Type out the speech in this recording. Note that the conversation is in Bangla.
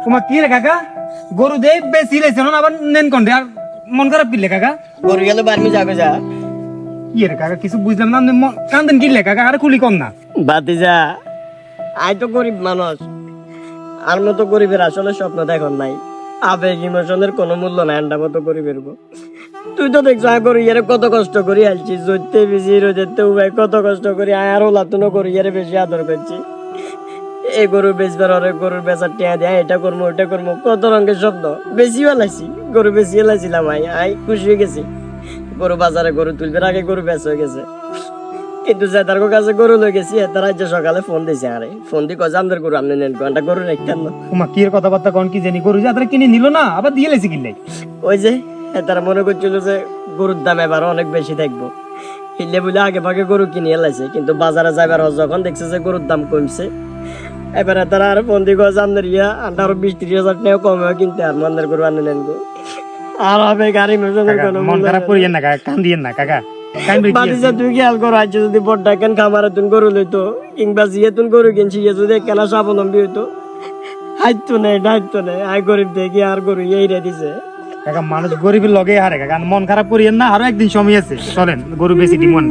তোমার কি রে কাকা গরু দে বেশি লেছে না আবার নেন কোনটা আর মন খারাপ কিলে কাকা গরু গেলে বারমি যাবে যা কি রে কাকা কিছু বুঝলাম না কান্দেন কিলে কাকা আরে খুলি কম না বাতি যা আই তো গরিব মানুষ আর মতো গরিবের আসলে স্বপ্ন দেখুন নাই আবেগ ইমোশনের কোনো মূল্য নাই আন্ডা মতো গরিবের গো। তুই তো দেখছো আয় গরু ইয়ারে কত কষ্ট করি আলছি জইতে বেশি রোজেতে উবাই কত কষ্ট করি আয় আরো লাতুনো করি ইয়ারে বেশি আদর করছি এই গরু বেচবার অনেক গরুর বেচার টিয়া দেয় এটা করবো ওটা করবো কত রঙের স্বপ্ন বেশি বেলাইছি গরু বেশি এলাইছিলাম আই খুশি হয়ে গেছি গরু বাজারে গরু তুলবে আগে গরু বেচ হয়ে গেছে কিন্তু যে তার কাছে গরু লয়ে গেছি তার আজ সকালে ফোন দিয়েছে আরে ফোন দিয়ে কয়ে আমাদের গরু আপনি নেন ঘন্টা গরু রাখতেন না তোমার কি এর কথাবার্তা কোন কি জানি গরু যাত্রা কিনে নিল না আবার দিয়ে লেছি কিনলে ওই যে তারা মনে করছিল যে গরুর দাম এবার অনেক বেশি থাকবো হিলে বলে আগে ভাগে গরু কিনে এলাইছে কিন্তু বাজারে যাবার যখন দেখছে যে গরুর দাম কমছে এবারে তারা আর ফোন দিয়ে কয়ে আমাদের আরো 20-30 হাজার টাকা কমে কিনতে আর মন্দের গরু আনে নেন গো আর হবে গাড়ি মেশাদের কোনো মন খারাপ করিয়েন না কাকা কান্দিয়েন না কাকা বাতিজা তুই খেয়াল করো আজ যদি বড় ডাকেন খামারে তুন গরু লইতো কিংবা জিয়ে তুন গরু কিনছি ইয়ে যদি কেনা স্বাবলম্বী হইতো হাইতো নেই ডাইতো নেই আই গরিব দেখি আর গরু এই রে দিছে কাকা মানুষ গরিবের লগে হারে কাকা মন খারাপ করিয়েন না আরো একদিন সময় আছে চলেন গরু বেশি ডিমান্ড